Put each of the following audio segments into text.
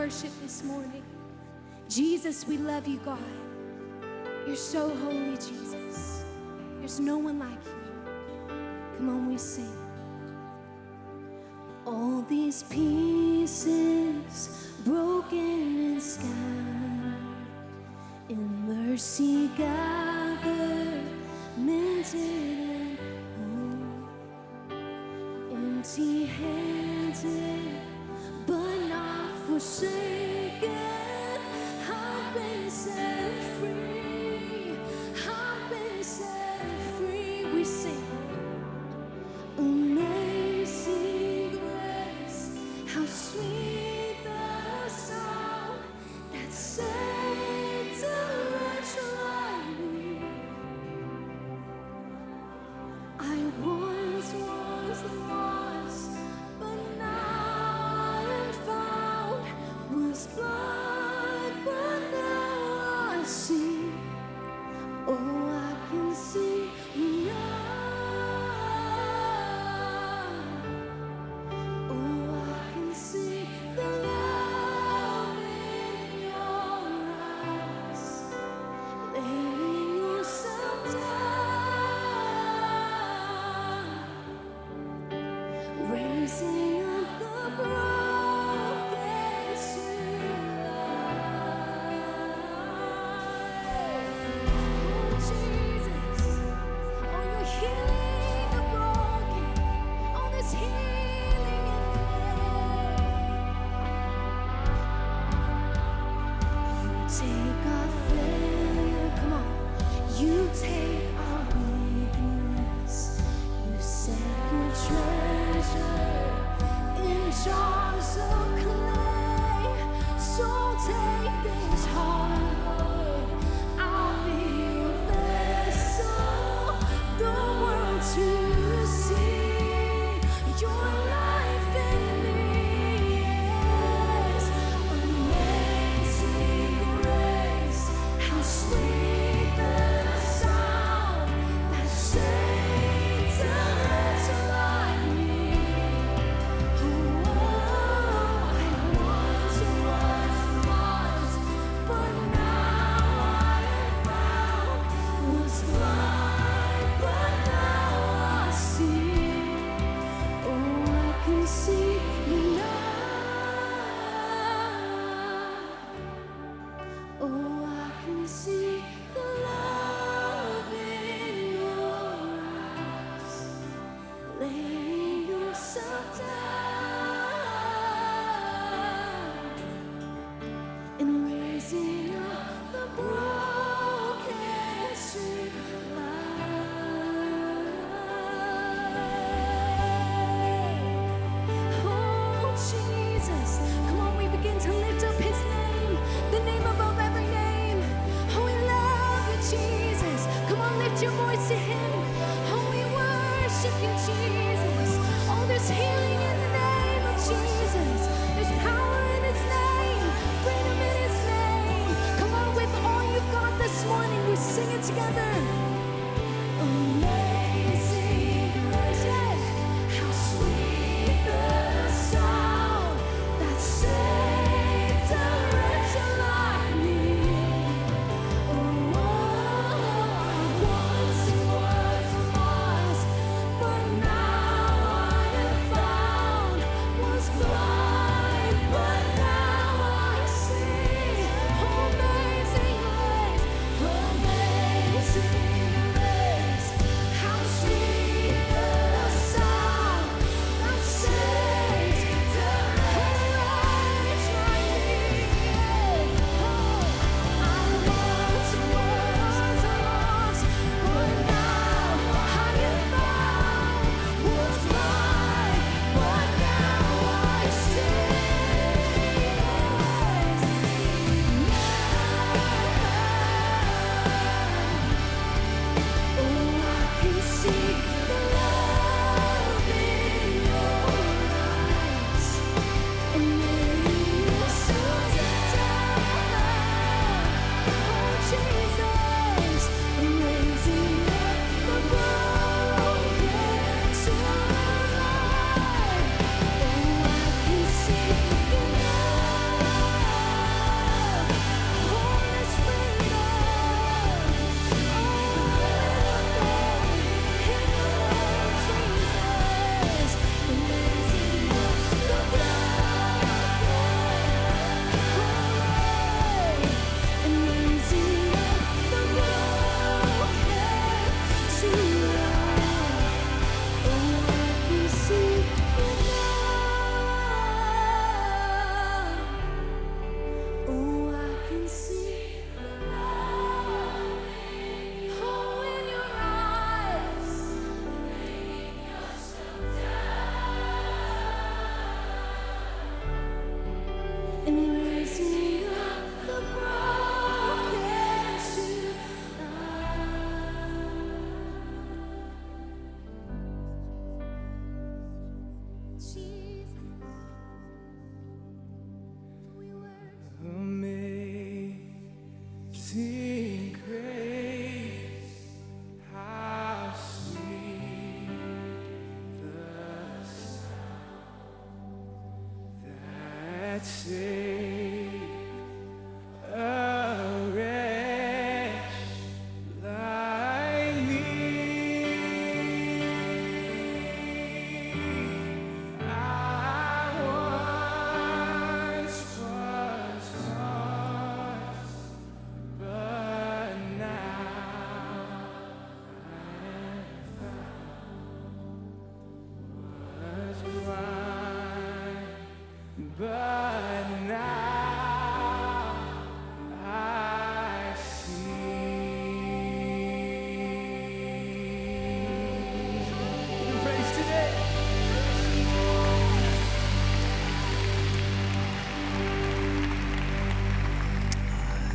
worship this morning. Jesus, we love you, God. You're so holy, Jesus. There's no one like you. Come on, we sing. All these pieces broken and scattered, in mercy gathered, mended and whole, empty-handed but not forsaken. I've been set free. I've been set free. We sing. Amazing grace, how sweet the sound that saved a wretch like me. I once was lost, but now I'm found. Was blind, but now I see. Oh, I can see you now. Amazing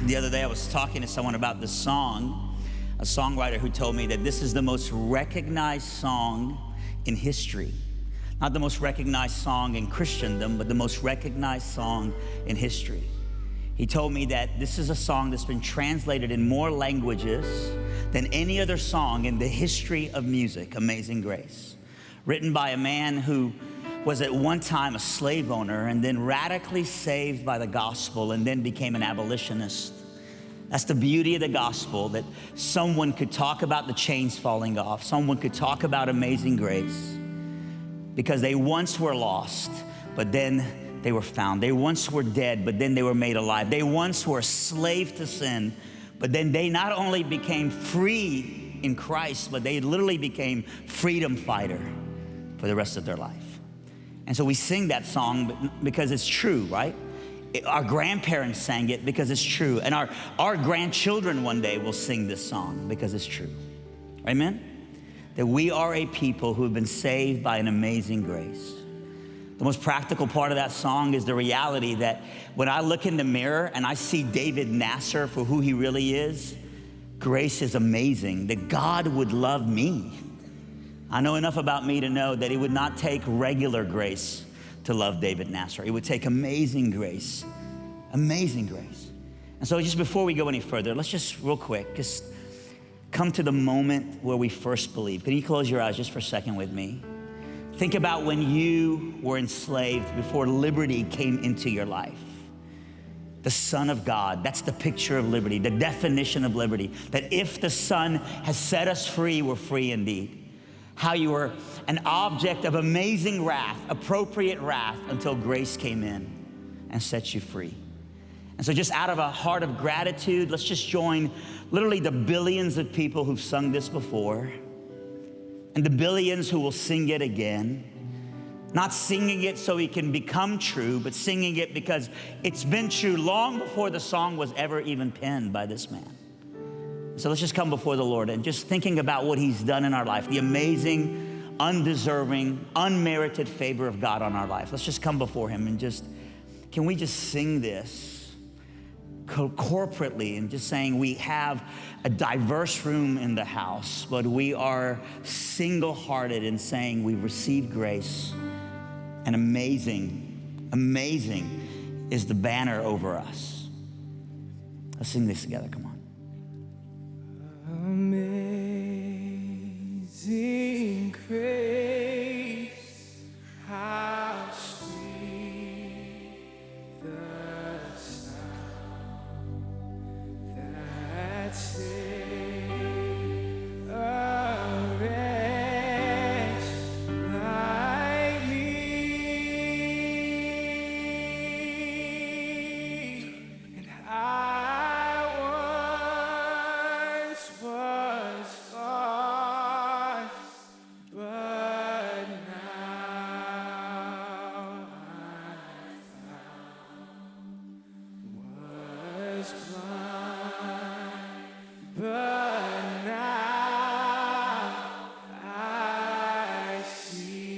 The other day I was talking to someone about this song, a songwriter who told me that this is the most recognized song in history. Not the most recognized song in Christendom, but the most recognized song in history. He told me that this is a song that's been translated in more languages than any other song in the history of music, Amazing Grace. Written by a man who was at one time a slave owner and then radically saved by the gospel and then became an abolitionist. That's the beauty of the gospel, that someone could talk about the chains falling off. Someone could talk about amazing grace because they once were lost, but then they were found. They once were dead, but then they were made alive. They once were a slave to sin, but then they not only became free in Christ, but they literally became freedom fighter for the rest of their life. And so we sing that song because it's true, right? Our grandparents sang it because it's true. And our grandchildren one day will sing this song because it's true. Amen? That we are a people who have been saved by an amazing grace. The most practical part of that song is the reality that when I look in the mirror and I see David Nasser for who he really is, grace is amazing, that God would love me. I know enough about me to know that it would not take regular grace to love David Nasser. It would take amazing grace, amazing grace. And so just before we go any further, let's just real quick, just come to the moment where we first believed. Can you close your eyes just for a second with me? Think about when you were enslaved before liberty came into your life. The Son of God, that's the picture of liberty, the definition of liberty, that if the Son has set us free, we're free indeed. How you were an object of amazing wrath, appropriate wrath, until grace came in and set you free. And so just out of a heart of gratitude, let's just join literally the billions of people who've sung this before and the billions who will sing it again. Not singing it so it can become true, but singing it because it's been true long before the song was ever even penned by this man. So let's just come before the Lord and just thinking about what he's done in our life, the amazing, undeserving, unmerited favor of God on our life. Let's just come before him and just, can we just sing this corporately and just saying we have a diverse room in the house, but we are single-hearted in saying we receive grace, and amazing, amazing is the banner over us. Let's sing this together, come on. Amazing grace, how sweet the sound that saved a wretch like me. And I once was lost, but now I'm found. Was blind, but now I see.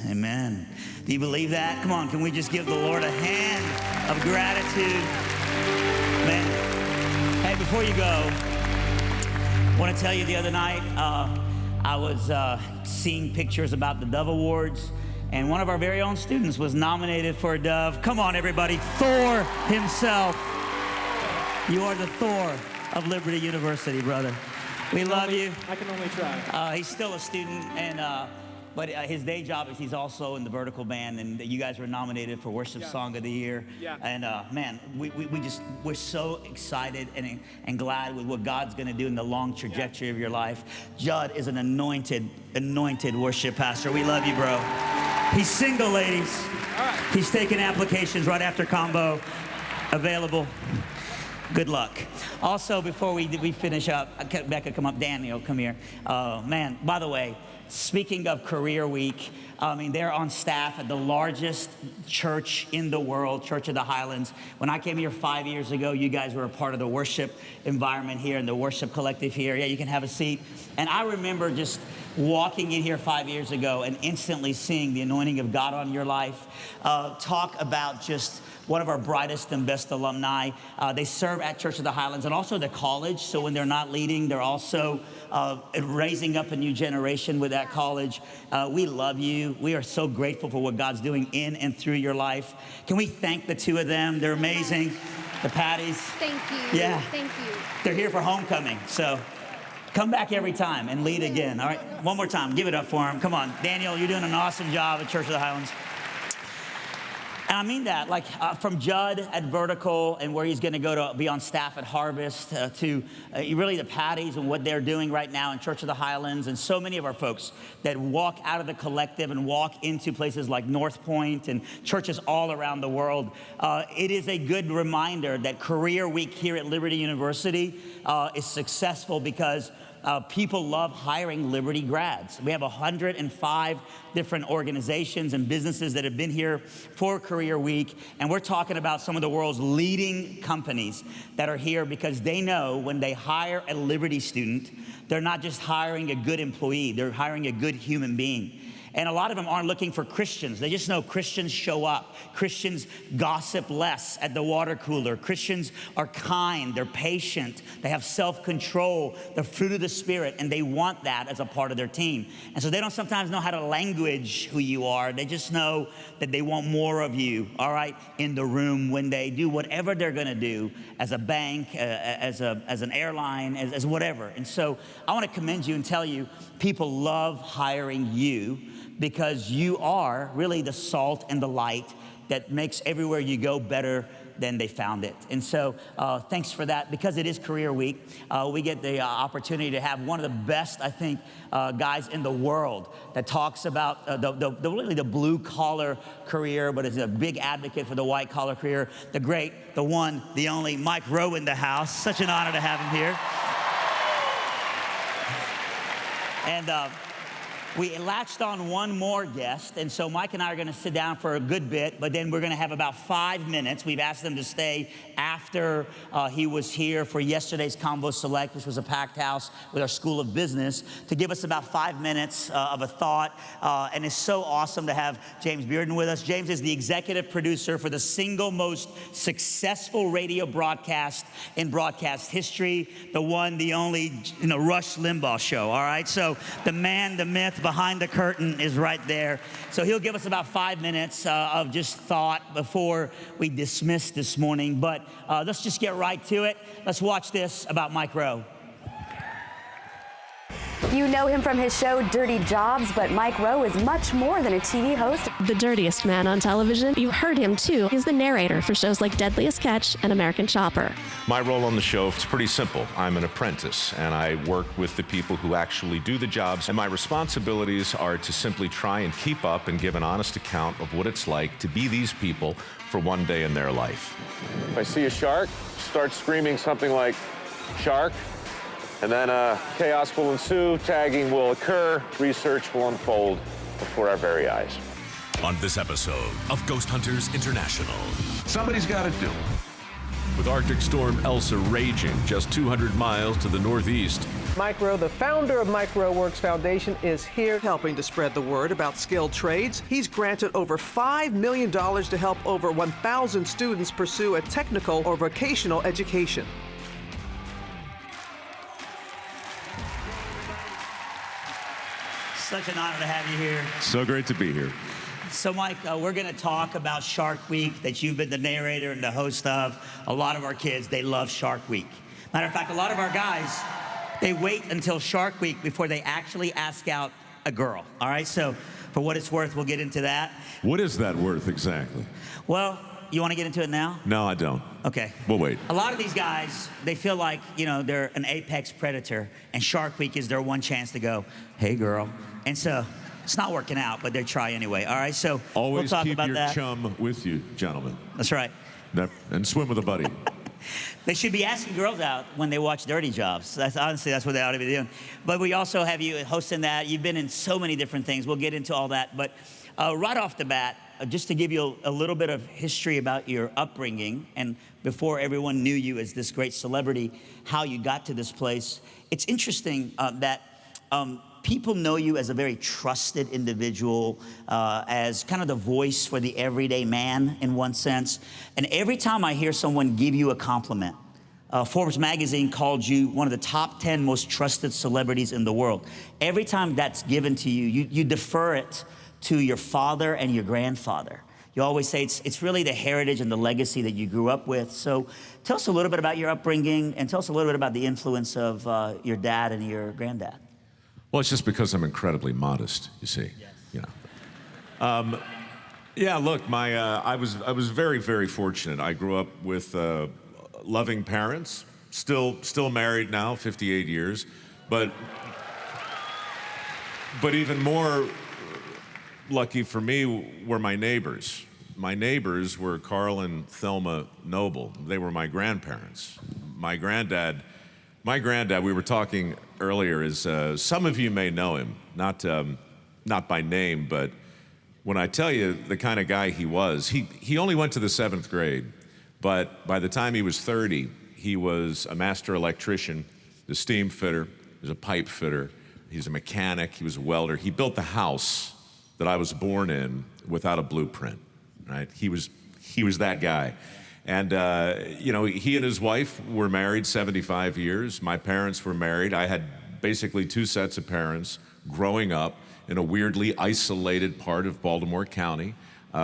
Amen. Do you believe that? Come on, can we just give the Lord a hand of gratitude? Man, hey, before you go, I want to tell you the other night, I was seeing pictures about the Dove Awards, and one of our very own students was nominated for a Dove. Come on, everybody, Thor himself. You are the Thor of Liberty University, brother. We love you. I can only try. He's still a student, and but his day job is he's also in the vertical band, and you guys were nominated for Worship Song of the Year. Yeah. And man, we're so excited and glad with what God's going to do in the long trajectory of your life. Judd is an anointed worship pastor. We love you, bro. He's single, ladies. All right. He's taking applications right after combo. Available. Good luck. Also, before we finish up, Becca, come up. Daniel, come here. Man, by the way, speaking of Career Week, I mean, they're on staff at the largest church in the world, Church of the Highlands. When I came here 5 years ago, you guys were a part of the worship environment here and the worship collective here. Yeah, you can have a seat. And I remember just walking in here 5 years ago and instantly seeing the anointing of God on your life. Talk about just one of our brightest and best alumni. They serve at Church of the Highlands and also the college. So when they're not leading, they're also raising up a new generation with that college. We love you. We are so grateful for what God's doing in and through your life. Can we thank the two of them? They're amazing. The Patties. Thank you. Yeah. Thank you. They're here for homecoming. So come back every time and lead again. All right, one more time. Give it up for them. Come on. Daniel, you're doing an awesome job at Church of the Highlands. And I mean that, like from Judd at Vertical and where he's going to go to be on staff at Harvest to really the Patties and what they're doing right now in Church of the Highlands, and so many of our folks that walk out of the collective and walk into places like North Point and churches all around the world. It is a good reminder that Career Week here at Liberty University is successful because people love hiring Liberty grads. We have 105 different organizations and businesses that have been here for Career Week, and we're talking about some of the world's leading companies that are here because they know when they hire a Liberty student, they're not just hiring a good employee, they're hiring a good human being. And a lot of them aren't looking for Christians. They just know Christians show up. Christians gossip less at the water cooler. Christians are kind, they're patient, they have self-control, the fruit of the Spirit, and they want that as a part of their team. And so they don't sometimes know how to language who you are. They just know that they want more of you, all right, in the room when they do whatever they're gonna do as a bank, as an airline, as whatever. And so I wanna commend you and tell you, people love hiring you because you are really the salt and the light that makes everywhere you go better than they found it. And so thanks for that. Because it is Career Week, we get the opportunity to have one of the best, I think, guys in the world that talks about really the blue collar career, but is a big advocate for the white collar career. The great, the one, the only Mike Rowe in the house. Such an honor to have him here. And we latched on one more guest, and so Mike and I are going to sit down for a good bit, but then we're going to have about 5 minutes. We've asked them to stay after he was here for yesterday's Convo Select, which was a packed house with our School of Business, to give us about 5 minutes of a thought. And it's so awesome to have James Bearden with us. James is the executive producer for the single most successful radio broadcast in broadcast history, the one, the only, Rush Limbaugh show, all right? So the man, the myth, behind the curtain is right there. So he'll give us about 5 minutes of just thought before we dismiss this morning. But let's just get right to it. Let's watch this about Mike Rowe. You know him from his show Dirty Jobs, but Mike Rowe is much more than a TV host. The dirtiest man on television. You've heard him too. He's the narrator for shows like Deadliest Catch and American Chopper. My role on the show is pretty simple. I'm an apprentice, and I work with the people who actually do the jobs, and my responsibilities are to simply try and keep up and give an honest account of what it's like to be these people for one day in their life. If I see a shark, start screaming something like, "Shark," and then chaos will ensue, tagging will occur, research will unfold before our very eyes. On this episode of Ghost Hunters International. Somebody's got to do it. With Arctic storm Elsa raging just 200 miles to the northeast. Mike Rowe, the founder of Mike Rowe Works Foundation, is here helping to spread the word about skilled trades. He's granted over $5 million to help over 1,000 students pursue a technical or vocational education. Such an honor to have you here. So great to be here. So, Mike, we're going to talk about Shark Week that you've been the narrator and the host of. A lot of our kids, they love Shark Week. Matter of fact, a lot of our guys, they wait until Shark Week before they actually ask out a girl. All right, so for what it's worth, we'll get into that. What is that worth exactly? Well, you want to get into it now? No, I don't. Okay. We'll wait. A lot of these guys, they feel like, they're an apex predator, and Shark Week is their one chance to go, "Hey, girl." And so it's not working out, but they try anyway. All right, so always we'll talk keep about your that. chum with you, gentlemen. That's right. And swim with a buddy. They should be asking girls out when they watch Dirty Jobs. That's honestly, that's what they ought to be doing. But we also have you hosting that. You've been in so many different things. We'll get into all that. But right off the bat, just to give you a little bit of history about your upbringing, and before everyone knew you as this great celebrity, how you got to this place. It's interesting that people know you as a very trusted individual, as kind of the voice for the everyday man in one sense. And every time I hear someone give you a compliment, Forbes magazine called you one of the top 10 most trusted celebrities in the world. Every time that's given to you, you defer it to your father and your grandfather. You always say it's really the heritage and the legacy that you grew up with. So tell us a little bit about your upbringing, and tell us a little bit about the influence of your dad and your granddad. Well, it's just because I'm incredibly modest, you see. Yes. You know. Yeah, look, I was very, very fortunate. I grew up with loving parents, still married now, 58 years, but even more lucky for me were my neighbors. My neighbors were Carl and Thelma Noble. They were my grandparents. My granddad, we were talking earlier, is some of you may know him, not by name, but when I tell you the kind of guy he was, he only went to the 7th grade, but by the time he was 30, he was a master electrician, a steam fitter, he was a pipe fitter, he was a mechanic, he was a welder. He built the house that I was born in without a blueprint, right? He was that guy. And, you know, he and his wife were married 75 years. My parents were married. I had basically 2 sets of parents growing up in a weirdly isolated part of Baltimore County.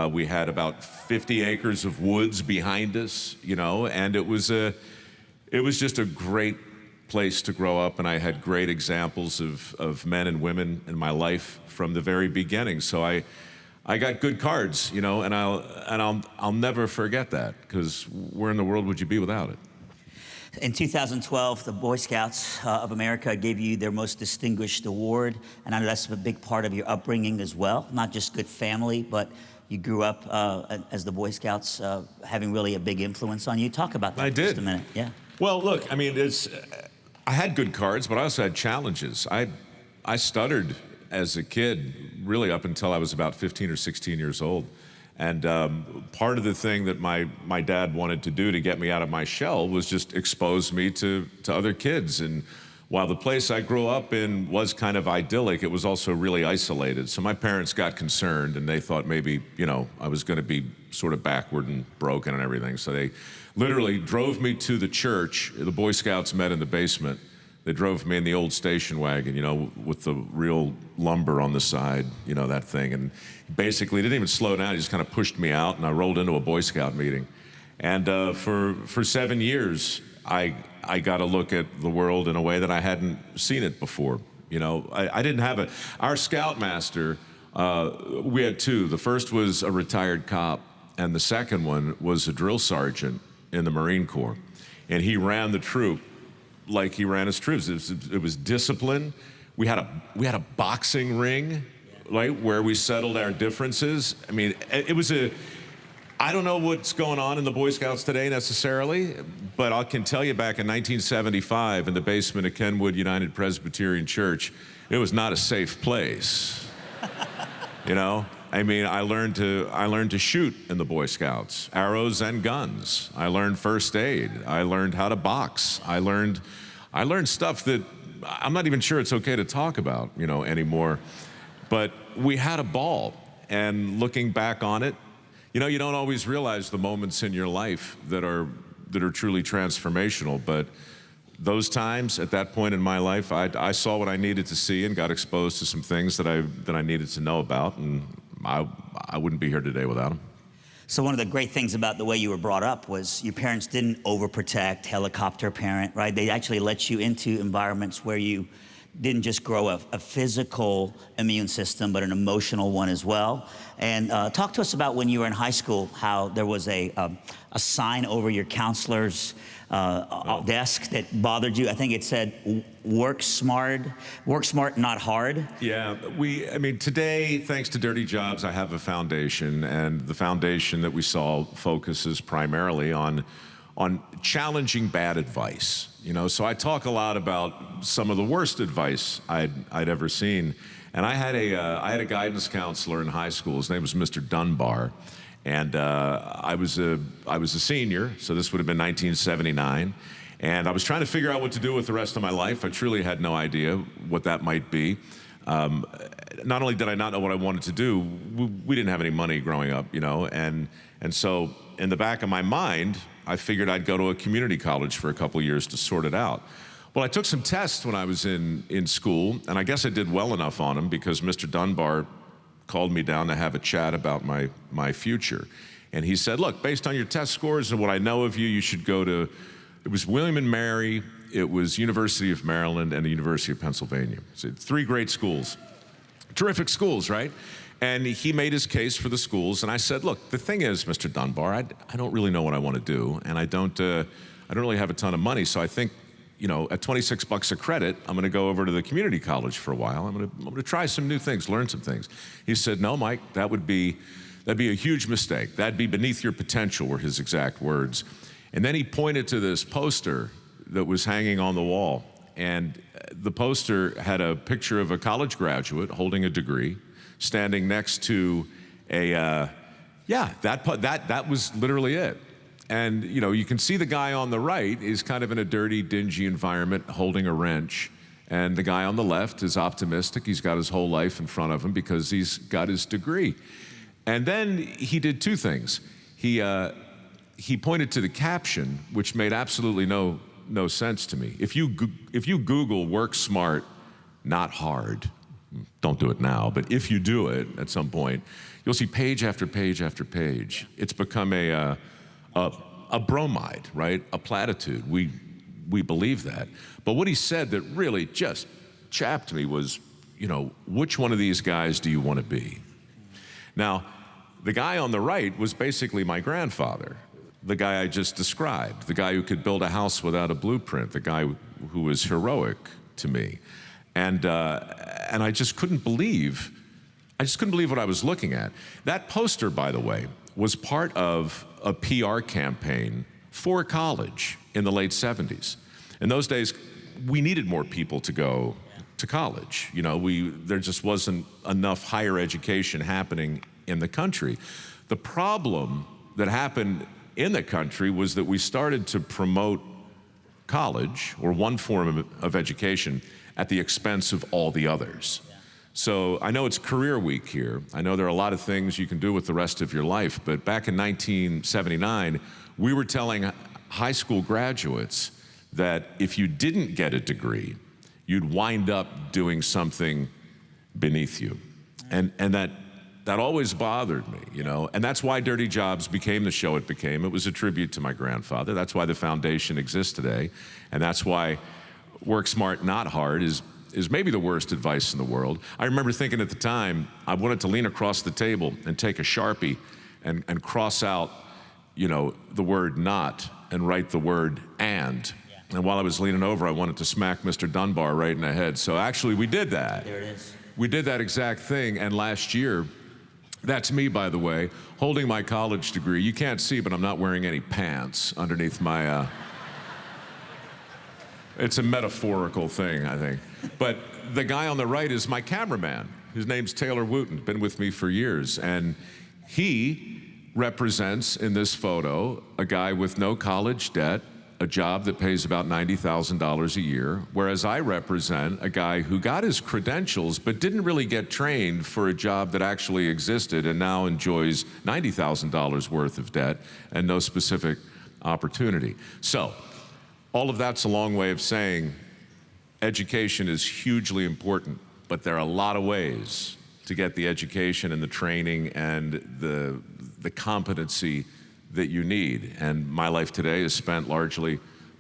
We had about 50 acres of woods behind us, you know, and it was just a great place to grow up, and I had great examples of men and women in my life from the very beginning. So I got good cards, you know, and I'll never forget that, because where in the world would you be without it? In 2012, the Boy Scouts of America gave you their most distinguished award, and I know that's a big part of your upbringing as well, not just good family, but you grew up as the Boy Scouts having really a big influence on you. Talk about that for just a minute. Yeah. Well, look, I mean, I had good cards, but I also had challenges. I stuttered as a kid, really up until I was about 15 or 16 years old. And part of the thing that my dad wanted to do to get me out of my shell was just expose me to other kids. And while the place I grew up in was kind of idyllic, it was also really isolated. So my parents got concerned, and they thought maybe, you know, I was going to be sort of backward and broken and everything. So they literally drove me to the church. The Boy Scouts met in the basement. They drove me in the old station wagon, you know, with the real lumber on the side, you know, that thing. And basically didn't even slow down. He just kind of pushed me out, and I rolled into a Boy Scout meeting. And for 7 years, I got to look at the world in a way that I hadn't seen it before. You know, I didn't have our scoutmaster, we had 2. The first was a retired cop, and the second one was a drill sergeant in the Marine Corps. And he ran the troop like he ran his troops. It was discipline. We had a boxing ring, right, where we settled our differences. I mean, it was I don't know what's going on in the Boy Scouts today necessarily, but I can tell you back in 1975 in the basement of Kenwood United Presbyterian Church, it was not a safe place. You know? I mean, I learned to shoot in the Boy Scouts, arrows and guns. I learned first aid. I learned how to box. I learned stuff that I'm not even sure it's okay to talk about, you know, anymore. But we had a ball, and looking back on it, you know, you don't always realize the moments in your life that are truly transformational. But those times, at that point in my life, I saw what I needed to see and got exposed to some things that I needed to know about, and I wouldn't be here today without them. So one of the great things about the way you were brought up was your parents didn't overprotect, helicopter parent, right? They actually let you into environments where you didn't just grow a physical immune system, but an emotional one as well. And talk to us about when you were in high school, how there was a sign over your counselor's desk that bothered you. I think it said, work smart, not hard. Yeah, I mean, today, thanks to Dirty Jobs, I have a foundation, and the foundation that we saw focuses primarily on on challenging bad advice. You know, so I talk a lot about some of the worst advice I'd ever seen. And I had a guidance counselor in high school. His name was Mr. Dunbar. And I was a senior, so this would have been 1979. And I was trying to figure out what to do with the rest of my life. I truly had no idea what that might be. Not only did I not know what I wanted to do, we didn't have any money growing up, you know, and so in the back of my mind, I figured I'd go to a community college for a couple years to sort it out. Well, I took some tests when I was in school, and I guess I did well enough on them because Mr. Dunbar called me down to have a chat about my future. And he said, look, based on your test scores and what I know of you, you should go to, it was William and Mary, it was University of Maryland, and the University of Pennsylvania. So 3 great schools. Terrific schools, right? And he made his case for the schools, and I said, look, the thing is, Mr. Dunbar, I don't really know what I want to do, and I don't really have a ton of money, so I think, you know, at $26 a credit, I'm going to go over to the community college for a while. I'm going to try some new things, learn some things. He said, no, Mike, that'd be a huge mistake. That'd be beneath your potential, were his exact words. And then he pointed to this poster that was hanging on the wall, and the poster had a picture of a college graduate holding a degree, standing next to that was literally it. And, you know, you can see the guy on the right is kind of in a dirty, dingy environment holding a wrench. And the guy on the left is optimistic. He's got his whole life in front of him because he's got his degree. And then he did 2 things. He pointed to the caption, which made absolutely no sense to me. If you Google work smart, not hard, don't do it now, but if you do it at some point, you'll see page after page after page. It's become a bromide, right? A platitude. We believe that. But what he said that really just chapped me was, you know, which one of these guys do you want to be? Now, the guy on the right was basically my grandfather, the guy I just described, the guy who could build a house without a blueprint, the guy who was heroic to me. And I just couldn't believe what I was looking at. That poster, by the way, was part of a PR campaign for college in the late 70s. In those days, we needed more people to go to college. You know, there just wasn't enough higher education happening in the country. The problem that happened in the country was that we started to promote college, or one form of education, at the expense of all the others. So I know it's career week here. I know there are a lot of things you can do with the rest of your life, but back in 1979, we were telling high school graduates that if you didn't get a degree, you'd wind up doing something beneath you. And that always bothered me, you know, and that's why Dirty Jobs became the show it became. It was a tribute to my grandfather. That's why the foundation exists today, and that's why Work Smart, Not Hard is maybe the worst advice in the world. I remember thinking at the time, I wanted to lean across the table and take a Sharpie and cross out, you know, the word not and write the word and. And while I was leaning over, I wanted to smack Mr. Dunbar right in the head. So actually, we did that. There it is. We did that exact thing, and last year, that's me, by the way, holding my college degree. You can't see, but I'm not wearing any pants underneath my, it's a metaphorical thing, I think. But the guy on the right is my cameraman. His name's Taylor Wooten, been with me for years. And he represents, in this photo, a guy with no college debt, a job that pays about $90,000 a year, whereas I represent a guy who got his credentials but didn't really get trained for a job that actually existed and now enjoys $90,000 worth of debt and no specific opportunity. So, all of that's a long way of saying education is hugely important, but there are a lot of ways to get the education and the training and the competency that you need. And my life today is spent largely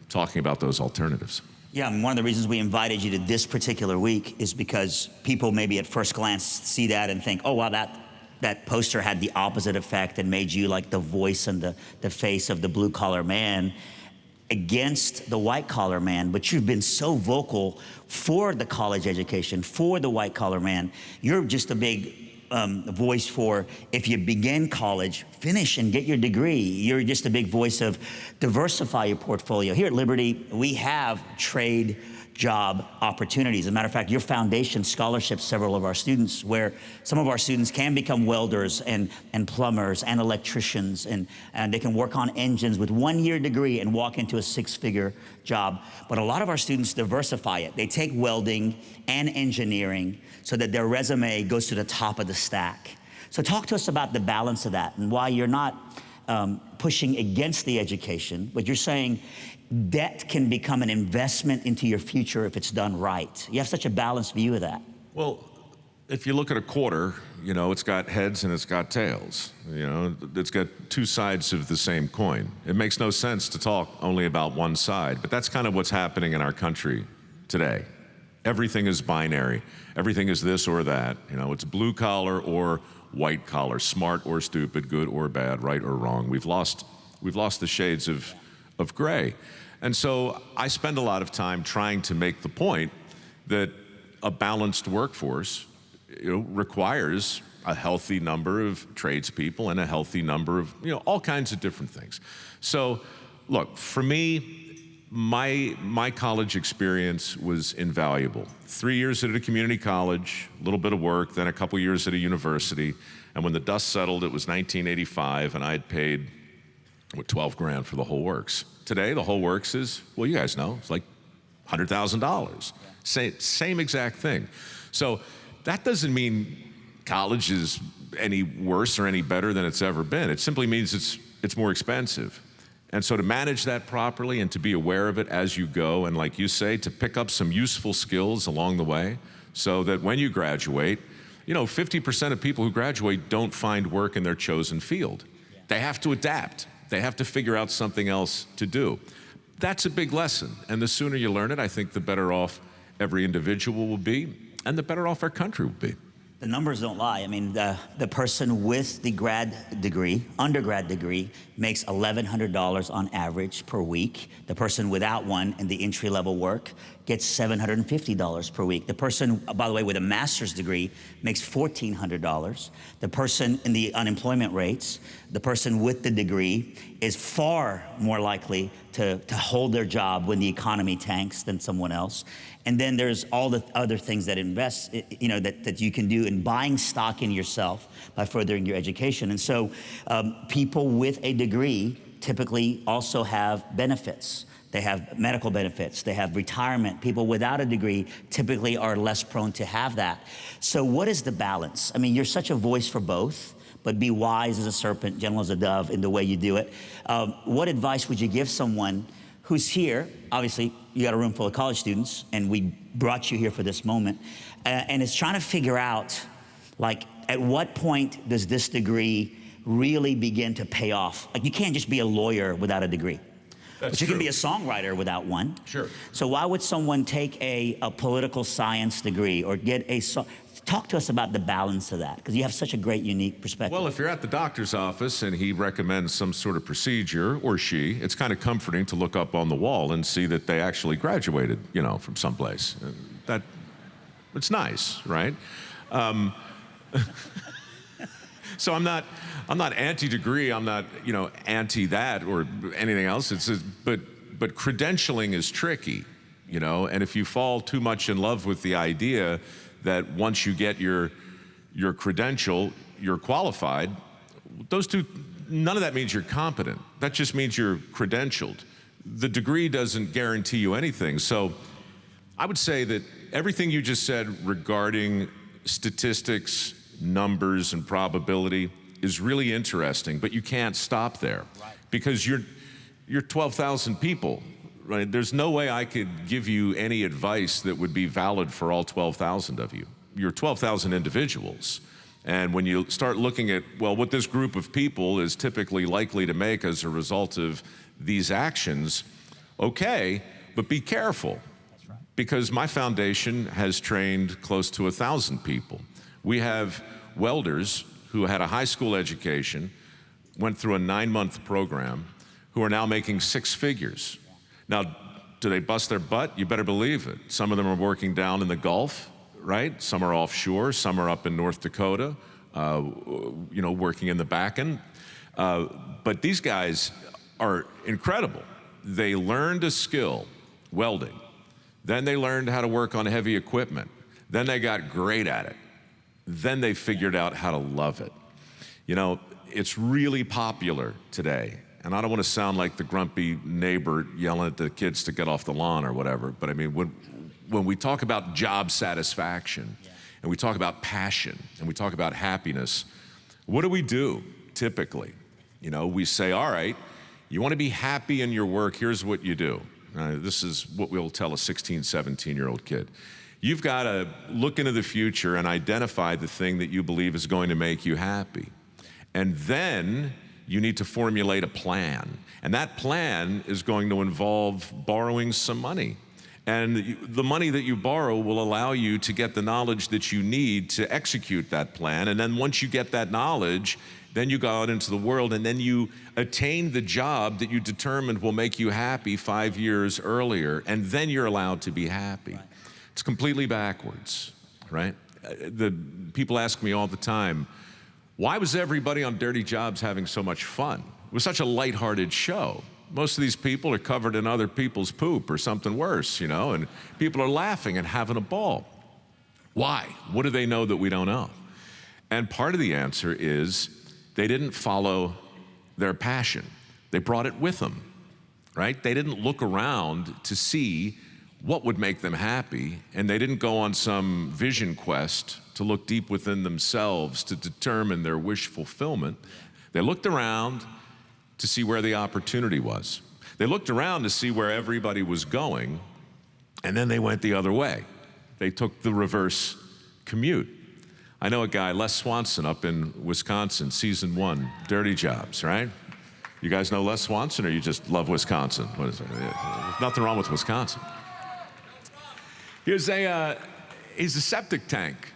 talking about those alternatives. Yeah, and one of the reasons we invited you to this particular week is because people maybe at first glance see that and think, oh, wow, that poster had the opposite effect and made you like the voice and the face of the blue-collar man against the white-collar man, but you've been so vocal for the college education, for the white-collar man. You're just a big voice for, if you begin college, finish and get your degree. You're just a big voice of diversify your portfolio. Here at Liberty, we have trade job opportunities. As a matter of fact, your foundation scholarships several of our students, where some of our students can become welders and plumbers and electricians, and they can work on engines with 1-year degree and walk into a 6-figure job. But a lot of our students diversify it. They take welding and engineering so that their resume goes to the top of the stack. So talk to us about the balance of that and why you're not pushing against the education, but you're saying debt can become an investment into your future if it's done right. You have such a balanced view of that. Well, if you look at a quarter, you know, it's got heads and it's got tails. You know, it's got two sides of the same coin. It makes no sense to talk only about one side, but that's kind of what's happening in our country today. Everything is binary. Everything is this or that. You know, it's blue collar or white collar, smart or stupid, good or bad, right or wrong. We've lost the shades of gray. And so I spend a lot of time trying to make the point that a balanced workforce, you know, requires a healthy number of tradespeople and a healthy number of, you know, all kinds of different things. So look, for me, my college experience was invaluable. 3 years at a community college, a little bit of work, then a couple years at a university. And when the dust settled, it was 1985, and I had paid, what, 12 grand for the whole works. Today, the whole works is, well, you guys know, it's like $100,000. Same exact thing. So that doesn't mean college is any worse or any better than it's ever been. It simply means it's more expensive. And so to manage that properly and to be aware of it as you go, and like you say, to pick up some useful skills along the way so that when you graduate, you know, 50% of people who graduate don't find work in their chosen field. They have to adapt. They have to figure out something else to do. That's a big lesson. And the sooner you learn it, I think the better off every individual will be, and the better off our country will be. The numbers don't lie. I mean, the person with the undergrad degree, makes $1,100 on average per week. The person without one in the entry-level work gets $750 per week. The person, by the way, with a master's degree makes $1,400. The person in the unemployment rates, the person with the degree is far more likely to hold their job when the economy tanks than someone else. And then there's all the other things that invest, you know, that you can do in buying stock in yourself by furthering your education. And so people with a degree typically also have benefits. They have medical benefits, they have retirement. People without a degree typically are less prone to have that. So what is the balance? I mean, you're such a voice for both, but be wise as a serpent, gentle as a dove in the way you do it. What advice would you give someone who's here? Obviously, you got a room full of college students, and we brought you here for this moment, and is trying to figure out, like, at what point does this degree really begin to pay off? Like, you can't just be a lawyer without a degree. But you can be a songwriter without one. Sure. So why would someone take a political science degree or get a talk to us about the balance of that, because you have such a great, unique perspective. Well, if you're at the doctor's office and he recommends some sort of procedure, or she, it's kind of comforting to look up on the wall and see that they actually graduated, you know, from someplace. It's nice, right? So I'm not anti-degree. I'm not, you know, anti that or anything else. But credentialing is tricky, you know. And if you fall too much in love with the idea that once you get your credential, you're qualified, those two, none of that means you're competent. That just means you're credentialed. The degree doesn't guarantee you anything. So I would say that everything you just said regarding statistics, numbers, and probability is really interesting, but you can't stop there. Right. Because you're 12,000 people. Right? There's no way I could give you any advice that would be valid for all 12,000 of you. You're 12,000 individuals. And when you start looking at, well, what this group of people is typically likely to make as a result of these actions, okay, but be careful. That's right. Because my foundation has trained close to 1,000 people. We have welders who had a high school education, went through a 9-month program, who are now making 6 figures. Now, do they bust their butt? You better believe it. Some of them are working down in the Gulf, right? Some are offshore, some are up in North Dakota. working in the back end. But these guys are incredible. They learned a skill, welding. Then they learned how to work on heavy equipment. Then they got great at it. Then they figured out how to love it. It's really popular today. And I don't want to sound like the grumpy neighbor yelling at the kids to get off the lawn or whatever, but I mean, when we talk about job satisfaction, and we talk about passion, and we talk about happiness, what do typically? We say, all right, you want to be happy in your work, here's what you do. This is what we'll tell a 16, 17-year-old kid. You've got to look into the future and identify the thing that you believe is going to make you happy. And then you need to formulate a plan. And that plan is going to involve borrowing some money. And the money that you borrow will allow you to get the knowledge that you need to execute that plan. And then once you get that knowledge, then you go out into the world and then you attain the job that you determined will make you happy 5 years earlier. And then you're allowed to be happy. Right. It's completely backwards, right? The people ask me all the time, why was everybody on Dirty Jobs having so much fun? It was such a lighthearted show. Most of these people are covered in other people's poop or something worse, and people are laughing and having a ball. Why? What do they know that we don't know? And part of the answer is they didn't follow their passion. They brought it with them, right? They didn't look around to see what would make them happy, and they didn't go on some vision quest to look deep within themselves to determine their wish fulfillment. They looked around to see where the opportunity was. They looked around to see where everybody was going, and then they went the other way. They took the reverse commute. I know a guy, Les Swanson, up in Wisconsin, season 1, Dirty Jobs, right? You guys know Les Swanson, or you just love Wisconsin? What is it? There's nothing wrong with Wisconsin. He's a septic tank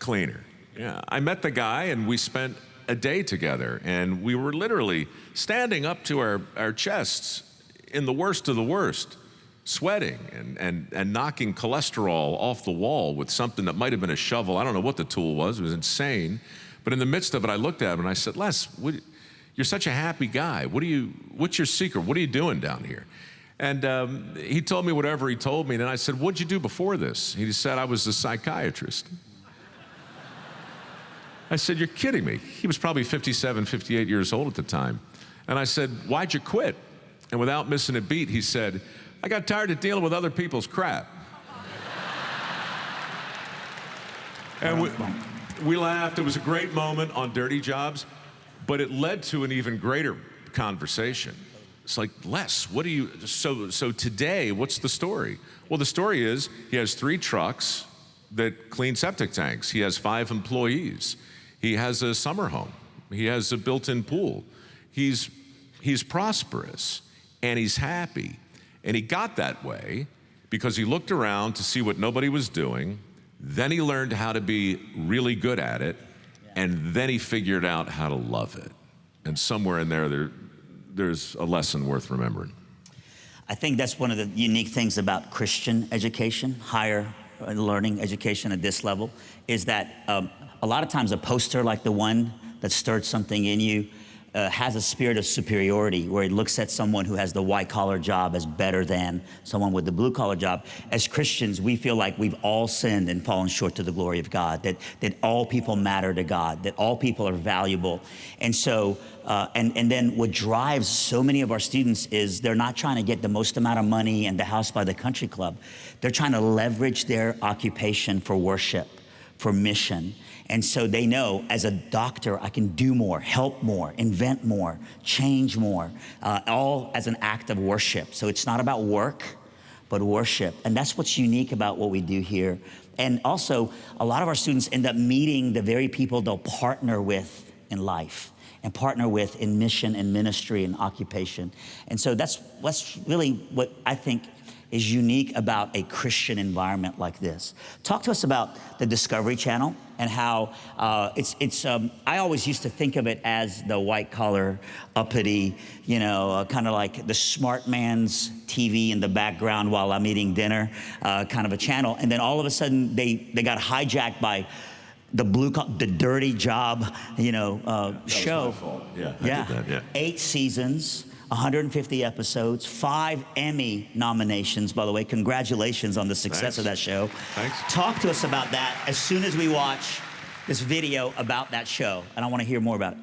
cleaner. Yeah, I met the guy, and we spent a day together, and we were literally standing up to our chests in the worst of the worst, sweating and knocking cholesterol off the wall with something that might have been a shovel. I don't know what the tool was. It was insane. But in the midst of it, I looked at him and I said, Les, you're such a happy guy. What's your secret? What are you doing down here? And he told me whatever he told me. And then I said, what'd you do before this? He said, I was a psychiatrist. I said, you're kidding me. He was probably 57, 58 years old at the time. And I said, why'd you quit? And without missing a beat, he said, I got tired of dealing with other people's crap. And we laughed. It was a great moment on Dirty Jobs, but it led to an even greater conversation. It's like, Les, what do you, so today, what's the story? Well, the story is he has 3 trucks that clean septic tanks. He has 5 employees. He has a summer home. He has a built-in pool. He's prosperous, and he's happy. And he got that way because he looked around to see what nobody was doing. Then he learned how to be really good at it. And then he figured out how to love it. And somewhere in there's a lesson worth remembering. I think that's one of the unique things about Christian education, higher learning education at this level, is that a lot of times a poster like the one that stirred something in you has a spirit of superiority, where it looks at someone who has the white-collar job as better than someone with the blue-collar job. As Christians, we feel like we've all sinned and fallen short to the glory of God, that all people matter to God, that all people are valuable. And so, and then what drives so many of our students is they're not trying to get the most amount of money and the house by the country club. They're trying to leverage their occupation for worship, for mission. And so they know, as a doctor, I can do more, help more, invent more, change more, all as an act of worship. So it's not about work, but worship. And that's what's unique about what we do here. And also, a lot of our students end up meeting the very people they'll partner with in life and partner with in mission and ministry and occupation. And so that's really what I think is unique about a Christian environment like this. Talk to us about the Discovery Channel and how I always used to think of it as the white collar, uppity, kind of like the smart man's TV in the background while I'm eating dinner, kind of a channel. And then all of a sudden they got hijacked by the dirty job, show. Yeah, Yeah. I did that, yeah. 8 seasons, 150 episodes, 5 Emmy nominations, by the way. Congratulations on the success of that show. Thanks. Talk to us about that as soon as we watch this video about that show, and I want to hear more about it.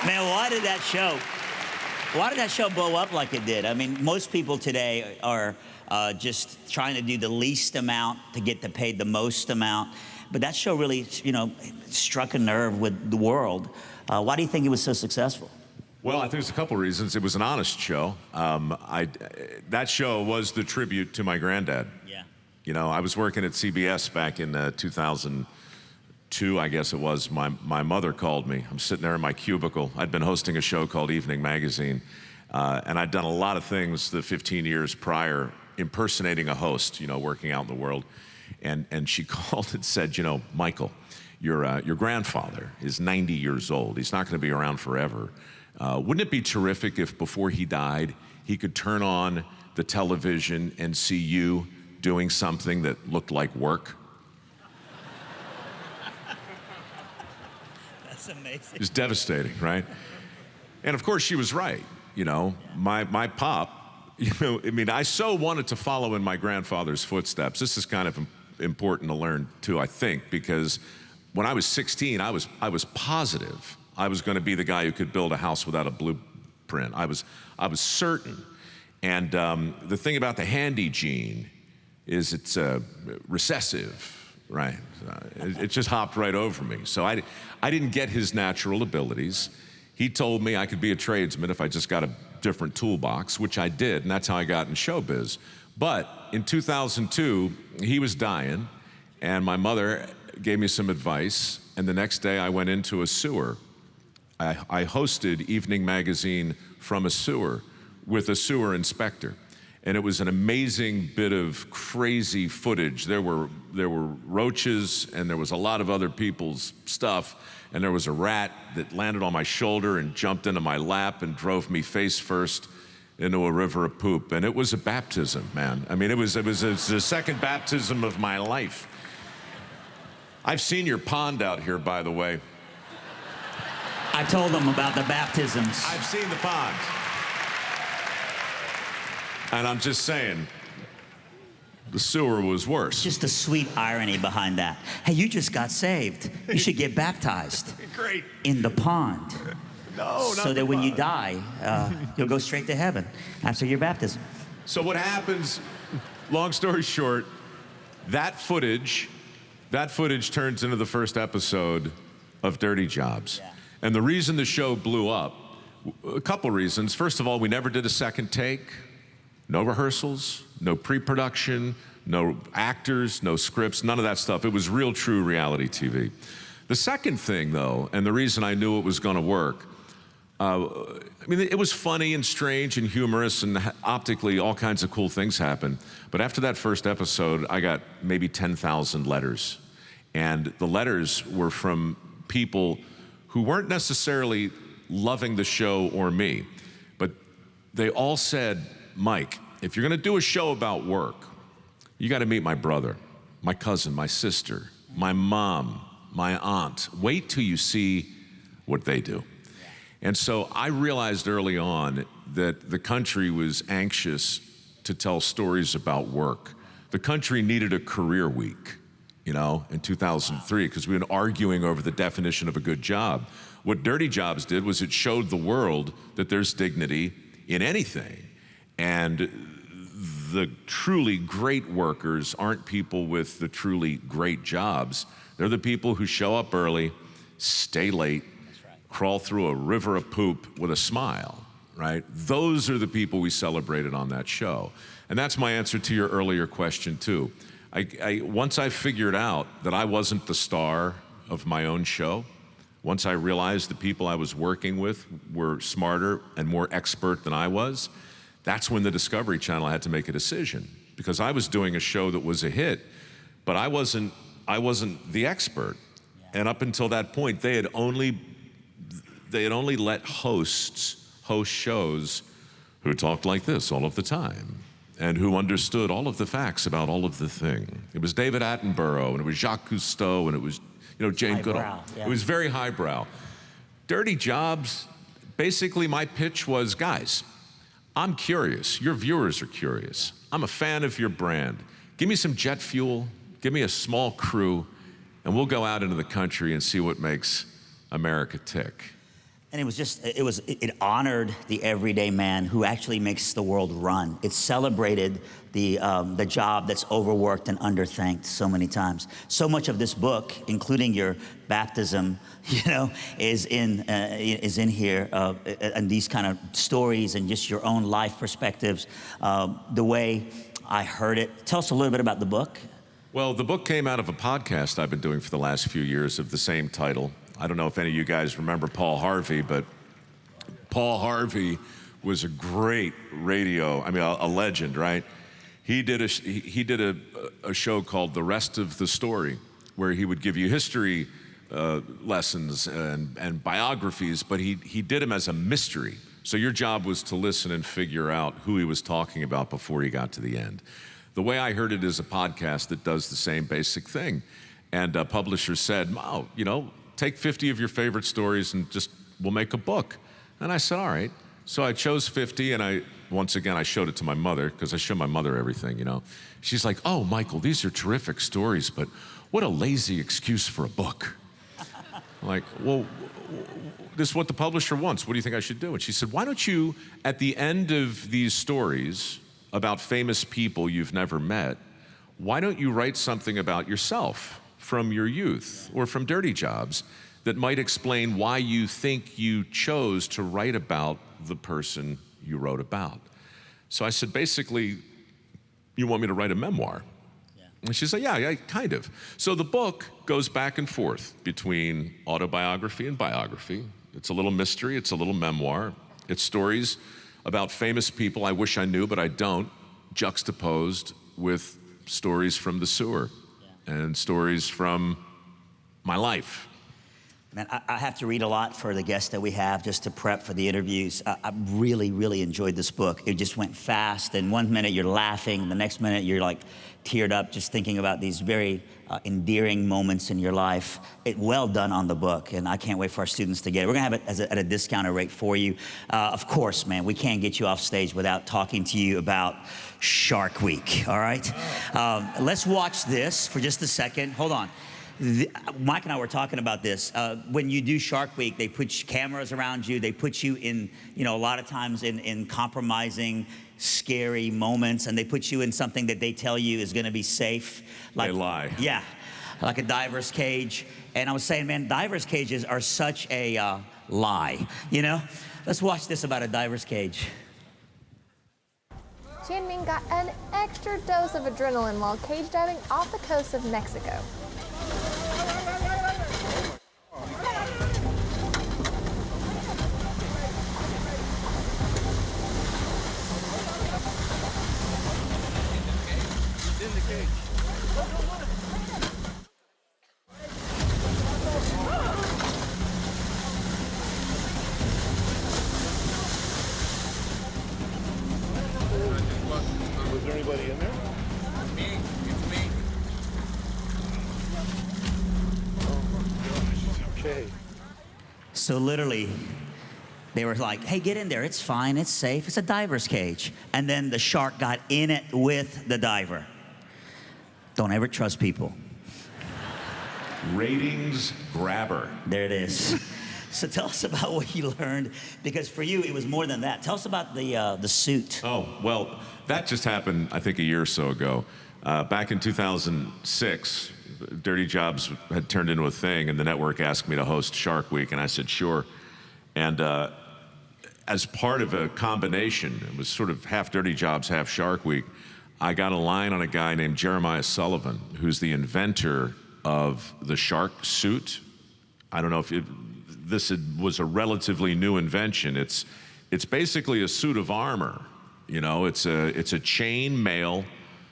Man, why did that show blow up like it did? I mean, most people today are just trying to do the least amount to get paid the most amount. But that show really, struck a nerve with the world. Why do you think it was so successful? Well, I think there's a couple reasons. It was an honest show. That show was the tribute to my granddad. Yeah. I was working at CBS back in 2002, I guess it was. My mother called me. I'm sitting there in my cubicle. I'd been hosting a show called Evening Magazine, and I'd done a lot of things the 15 years prior, impersonating a host, working out in the world. And she called and said, Michael, your grandfather is 90 years old. He's not going to be around forever. Wouldn't it be terrific if before he died, he could turn on the television and see you doing something that looked like work? That's amazing. It was devastating, right? And of course she was right. My pop, I so wanted to follow in my grandfather's footsteps. This is kind of important to learn too, I think, because when I was 16, I was positive I was going to be the guy who could build a house without a blueprint. I was certain. And the thing about the handy gene is it's recessive, right? It just hopped right over me. So I didn't get his natural abilities. He told me I could be a tradesman if I just got a different toolbox, which I did, and that's how I got in showbiz. But in 2002, he was dying, and my mother gave me some advice, and the next day I went into a sewer. I hosted Evening Magazine from a sewer with a sewer inspector, and it was an amazing bit of crazy footage. There were roaches, and there was a lot of other people's stuff, and there was a rat that landed on my shoulder and jumped into my lap and drove me face first into a river of poop. And it was a baptism, man. I mean, it was the second baptism of my life. I've seen your pond out here, by the way. I told them about the baptisms. I've seen the pond. And I'm just saying, the sewer was worse. Just a sweet irony behind that. Hey, you just got saved. You should get baptized. Great. In the pond. No, so that when you die, you'll go straight to heaven after your baptism. So what happens, long story short, that footage turns into the first episode of Dirty Jobs. Yeah. And the reason the show blew up, a couple reasons. First of all, we never did a second take. No rehearsals, no pre-production, no actors, no scripts, none of that stuff. It was real, true reality TV. The second thing, though, and the reason I knew it was going to work, it was funny and strange and humorous, and optically all kinds of cool things happened. But after that first episode, I got maybe 10,000 letters. And the letters were from people who weren't necessarily loving the show or me, but they all said, Mike, if you're going to do a show about work, you got to meet my brother, my cousin, my sister, my mom, my aunt. Wait till you see what they do. And so I realized early on that the country was anxious to tell stories about work. The country needed a career week, you know, in 2003, because we've been arguing over the definition of a good job. What Dirty Jobs did was it showed the world that there's dignity in anything. And the truly great workers aren't people with the truly great jobs. They're the people who show up early, stay late, crawl through a river of poop with a smile, right? Those are the people we celebrated on that show. And that's my answer to your earlier question, too. Once I figured out that I wasn't the star of my own show, once I realized the people I was working with were smarter and more expert than I was, that's when the Discovery Channel had to make a decision. Because I was doing a show that was a hit, but I wasn't the expert. And up until that point, they had only let host shows who talked like this all of the time and who understood all of the facts about all of the thing. It was David Attenborough, and it was Jacques Cousteau, and it was, you know, Jane Goodall. Yeah. It was very highbrow. Dirty Jobs, basically my pitch was, guys, I'm curious. Your viewers are curious. I'm a fan of your brand. Give me some jet fuel, give me a small crew, and we'll go out into the country and see what makes America tick. And it honored the everyday man who actually makes the world run. It celebrated the job that's overworked and underthanked so many times. So much of this book, including your baptism, you know, is in here, and these kind of stories and just your own life perspectives, the way I heard it. Tell us a little bit about the book. Well, the book came out of a podcast I've been doing for the last few years of the same title. I don't know if any of you guys remember Paul Harvey, but Paul Harvey was a great radio, a legend, right? He did a show called The Rest of the Story, where he would give you history lessons and biographies, but he did them as a mystery. So your job was to listen and figure out who he was talking about before he got to the end. The way I heard it is a podcast that does the same basic thing. And a publisher said, oh, you know, take 50 of your favorite stories and we'll make a book. And I said, all right. So I chose 50, and once again, I showed it to my mother, because I show my mother everything, you know. She's like, oh, Michael, these are terrific stories, but what a lazy excuse for a book. I'm like, well, this is what the publisher wants. What do you think I should do? And she said, why don't you, at the end of these stories about famous people you've never met, why don't you write something about yourself from your youth or from Dirty Jobs that might explain why you think you chose to write about the person you wrote about? So I said, basically, you want me to write a memoir? Yeah. And she said, yeah, kind of. So the book goes back and forth between autobiography and biography. It's a little mystery, it's a little memoir. It's stories about famous people I wish I knew, but I don't, juxtaposed with stories from the sewer. And stories from my life. Man, I have to read a lot for the guests that we have just to prep for the interviews. I really, really enjoyed this book. It just went fast, and one minute you're laughing, the next minute you're like teared up just thinking about these very endearing moments in your life. Well done on the book, and I can't wait for our students to get it. We're gonna have it at a discounted rate for you. Of course, man, we can't get you off stage without talking to you about Shark Week, all right? Let's watch this for just a second. Hold on. Mike and I were talking about this. When you do Shark Week, they put cameras around you. They put you in, you know, a lot of times in compromising, scary moments, and they put you in something that they tell you is gonna be safe. They lie. Yeah, like a diver's cage. And I was saying, man, diver's cages are such a lie, you know? Let's watch this about a diver's cage. Chanming got an extra dose of adrenaline while cage diving off the coast of Mexico. In the cage. Was there anybody in there? It's me. It's me. Oh my gosh. Okay. So literally, they were like, hey, get in there. It's fine. It's safe. It's a diver's cage. And then the shark got in it with the diver. Don't ever trust people. Ratings grabber. There it is. So tell us about what you learned, because for you, it was more than that. Tell us about the suit. Oh, well, that just happened, I think, a year or so ago. Back in 2006, Dirty Jobs had turned into a thing, and the network asked me to host Shark Week, and I said, sure. And as part of a combination, it was sort of half Dirty Jobs, half Shark Week, I got a line on a guy named Jeremiah Sullivan, who's the inventor of the shark suit. I don't know if this was a relatively new invention. It's basically a suit of armor. You know, it's a chain mail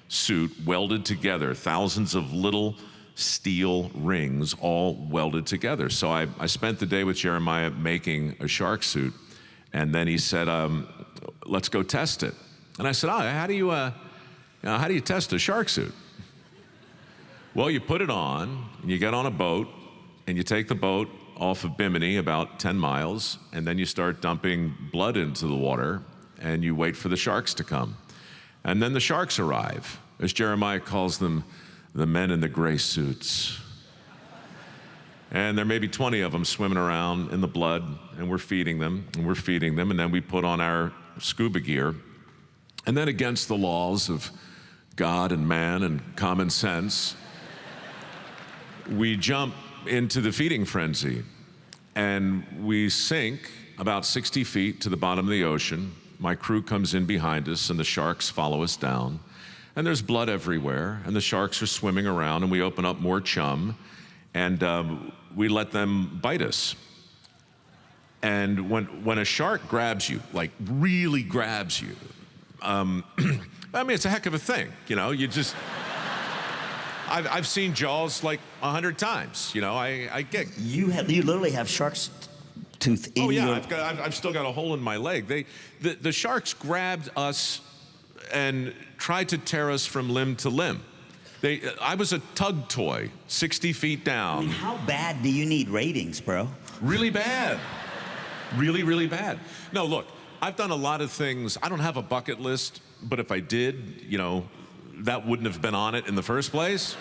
suit welded together, thousands of little steel rings all welded together. So I spent the day with Jeremiah making a shark suit, and then he said, let's go test it. And I said, how do you test a shark suit? Well, you put it on, and you get on a boat, and you take the boat off of Bimini about 10 miles, and then you start dumping blood into the water, and you wait for the sharks to come. And then the sharks arrive, as Jeremiah calls them, the men in the gray suits. And there may be 20 of them swimming around in the blood, and we're feeding them, and then we put on our scuba gear. And then, against the laws of God and man and common sense, we jump into the feeding frenzy, and we sink about 60 feet to the bottom of the ocean. My crew comes in behind us, and the sharks follow us down, and there's blood everywhere, and the sharks are swimming around, and we open up more chum, and we let them bite us. And when a shark grabs you, like really grabs you, I mean, it's a heck of a thing, you know. You just I've seen Jaws like 100 times, you know. I get you literally have shark's tooth in your... Oh yeah, I've still got a hole in my leg. The sharks grabbed us and tried to tear us from limb to limb. I was a tug toy, 60 feet down. I mean, how bad do you need ratings, bro? Really bad. Really, really bad. No, look, I've done a lot of things. I don't have a bucket list, but if I did, you know, that wouldn't have been on it in the first place,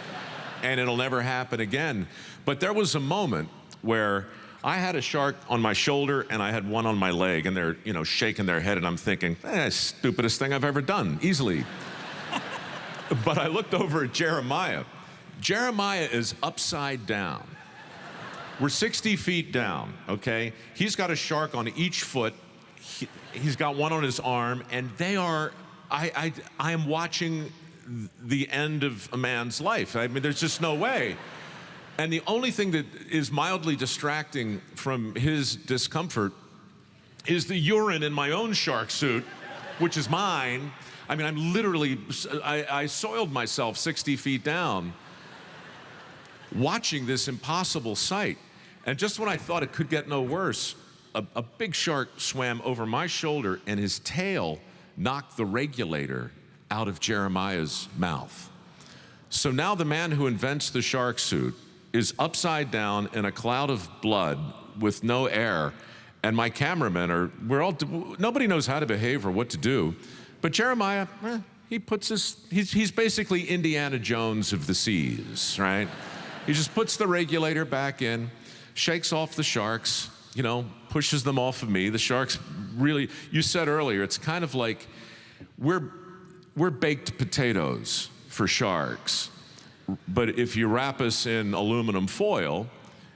and it'll never happen again. But there was a moment where I had a shark on my shoulder and I had one on my leg, and they're, you know, shaking their head, and I'm thinking, stupidest thing I've ever done, easily. But I looked over at Jeremiah. Jeremiah is upside down. We're 60 feet down, okay? He's got a shark on each foot. He's got one on his arm, and they are, I am watching the end of a man's life. I mean, there's just no way. And the only thing that is mildly distracting from his discomfort is the urine in my own shark suit, which is mine. I mean, I'm literally, I soiled myself 60 feet down watching this impossible sight. And just when I thought it could get no worse, a big shark swam over my shoulder, and his tail knocked the regulator out of Jeremiah's mouth. So now the man who invents the shark suit is upside down in a cloud of blood with no air, and my cameramen nobody knows how to behave or what to do. But Jeremiah, he's basically Indiana Jones of the seas, right? He just puts the regulator back in, shakes off the sharks, you know, pushes them off of me. The sharks really, you said earlier, it's kind of like we're baked potatoes for sharks. But if you wrap us in aluminum foil,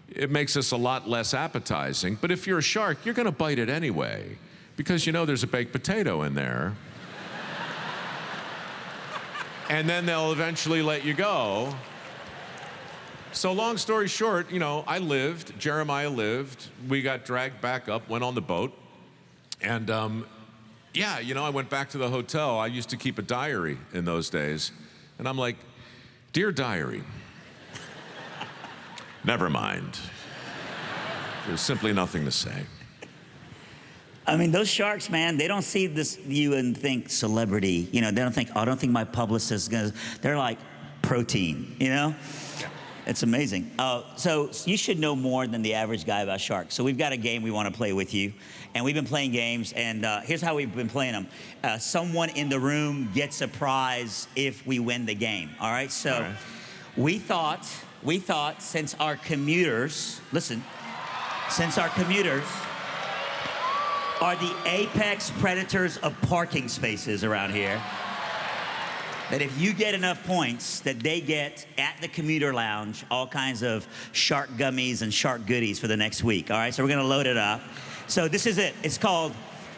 it makes us a lot less appetizing. But if you're a shark, you're gonna bite it anyway, because you know there's a baked potato in there. And then they'll eventually let you go. So long story short, you know, I lived, Jeremiah lived, we got dragged back up, went on the boat, and yeah, you know, I went back to the hotel. I used to keep a diary in those days, and I'm like, dear diary, never mind. There's simply nothing to say. I mean, those sharks, man, they don't see you and think celebrity. You know, they don't think, oh, I don't think my publicist is gonna, they're like protein, you know? It's amazing. So you should know more than the average guy about sharks. So we've got a game we want to play with you. And we've been playing games, and here's how we've been playing them. Someone in the room gets a prize if we win the game, all right? So we thought since our commuters, listen, since our commuters are the apex predators of parking spaces around here, that if you get enough points, that they get at the commuter lounge all kinds of shark gummies and shark goodies for the next week, all right? So we're gonna load it up. So this is it. It's called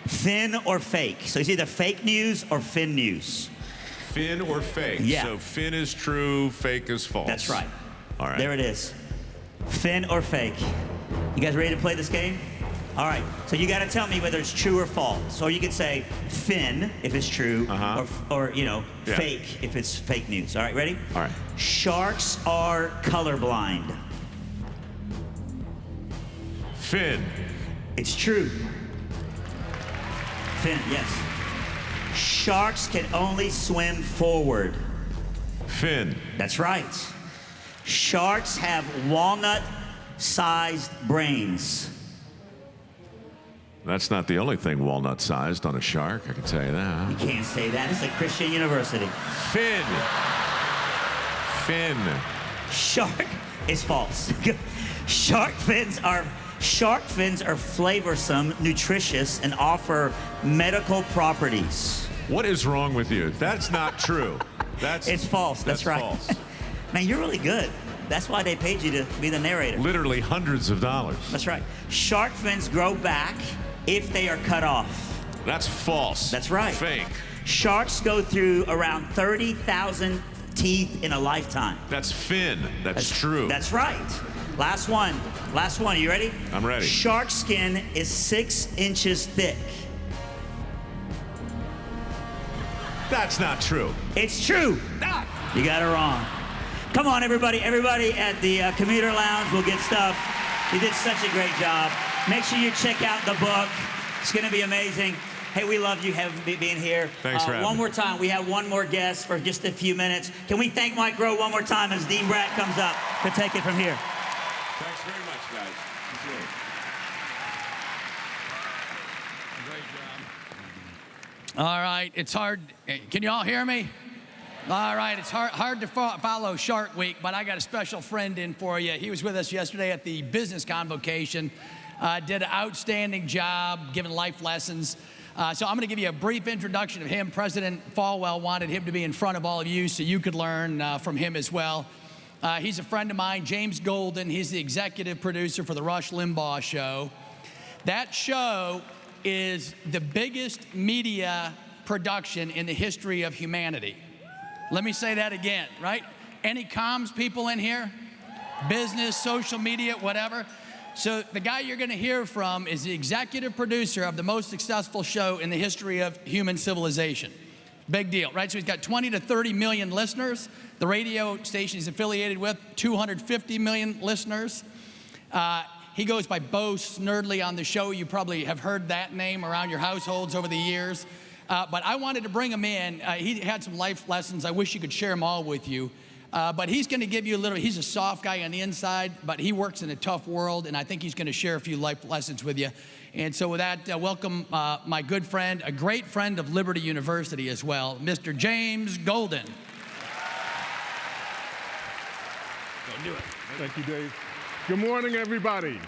Fin or Fake. So it's either fake news or fin news. Fin or fake? Yeah. So fin is true, fake is false. That's right. All right. There it is. Fin or fake. You guys ready to play this game? All right, so you gotta tell me whether it's true or false. Or you could say fin if it's true, or you know, fake if it's fake news. All right, ready? All right. Sharks are colorblind. Fin. It's true. Fin, yes. Sharks can only swim forward. Fin. That's right. Sharks have walnut-sized brains. That's not the only thing walnut-sized on a shark, I can tell you that. You can't say that. It's a Christian university. Fin. Fin. Shark is false. Shark fins are flavorsome, nutritious, and offer medical properties. What is wrong with you? That's not true. It's false. That's right. False. Man, you're really good. That's why they paid you to be the narrator. Literally hundreds of dollars. That's right. Shark fins grow back if they are cut off. That's false. That's right. Fake. Sharks go through around 30,000 teeth in a lifetime. That's fin. That's true. That's right. Last one. Last one. You ready? I'm ready. Shark skin is 6 inches thick. That's not true. It's true. You got it wrong. Come on, everybody. Everybody at the commuter lounge will get stuff. You did such a great job. Make sure you check out the book. It's going to be amazing. Hey, we love you being here. Thanks for having One me. more time, we have one more guest for just a few minutes. Can we thank Mike Rowe one more time as Dean Bratt comes up to take it from here? Thanks very much, guys. Great job. All right, it's hard. Can you all hear me? All right, it's hard to follow Shark Week, but I got a special friend in for you. He was with us yesterday at the business convocation. Did an outstanding job giving life lessons. So I'm going to give you a brief introduction of him. President Falwell wanted him to be in front of all of you so you could learn from him as well. He's a friend of mine, James Golden. He's the executive producer for the Rush Limbaugh Show. That show is the biggest media production in the history of humanity. Let me say that again, right? Any comms people in here? Business, social media, whatever. So the guy you're going to hear from is the executive producer of the most successful show in the history of human civilization. Big deal, right? So he's got 20 to 30 million listeners. The radio station he's affiliated with, 250 million listeners. He goes by Bo Snerdley on the show. You probably have heard that name around your households over the years. But I wanted to bring him in. He had some life lessons. I wish you could share them all with you. But he's going to give you a little, he's a soft guy on the inside, but he works in a tough world, and I think he's going to share a few life lessons with you. And so with that, welcome my good friend, a great friend of Liberty University as well, Mr. James Golden. Go do it. Thank you, Dave. Good morning, everybody.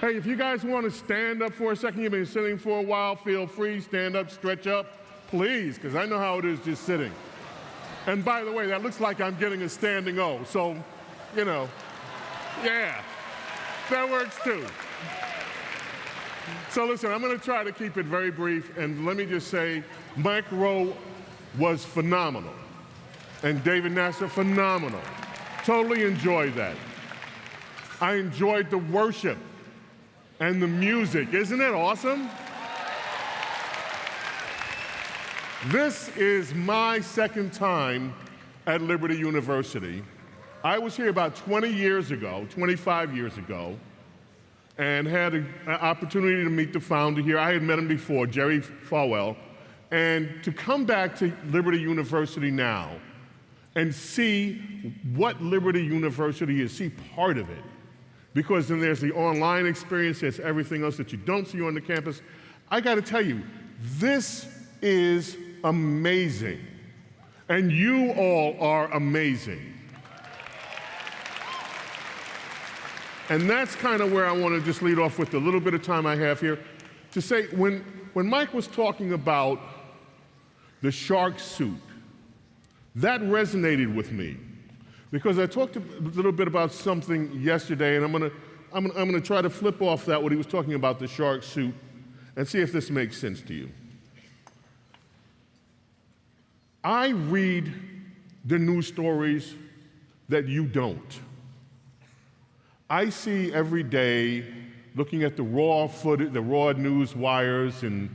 Hey, if you guys want to stand up for a second, you've been sitting for a while, feel free, stand up, stretch up, please, because I know how it is just sitting. And by the way, that looks like I'm getting a standing O, so, you know, yeah, that works too. So listen, I'm going to try to keep it very brief, and let me just say, Mike Rowe was phenomenal, and David Nasser, phenomenal. Totally enjoyed that. I enjoyed the worship and the music. Isn't it awesome? This is my second time at Liberty University. I was here about 20 years ago, 25 years ago, and had an opportunity to meet the founder here. I had met him before, Jerry Falwell. And to come back to Liberty University now and see what Liberty University is, see part of it. Because then there's the online experience, there's everything else that you don't see on the campus. I gotta tell you, this is amazing. And you all are amazing. And that's kind of where I want to just lead off with the little bit of time I have here to say, when Mike was talking about the shark suit, that resonated with me because I talked a little bit about something yesterday, and I'm gonna try to flip off that, what he was talking about, the shark suit, and see if this makes sense to you. I read the news stories that you don't. I see every day, looking at the raw footage, the raw news wires, and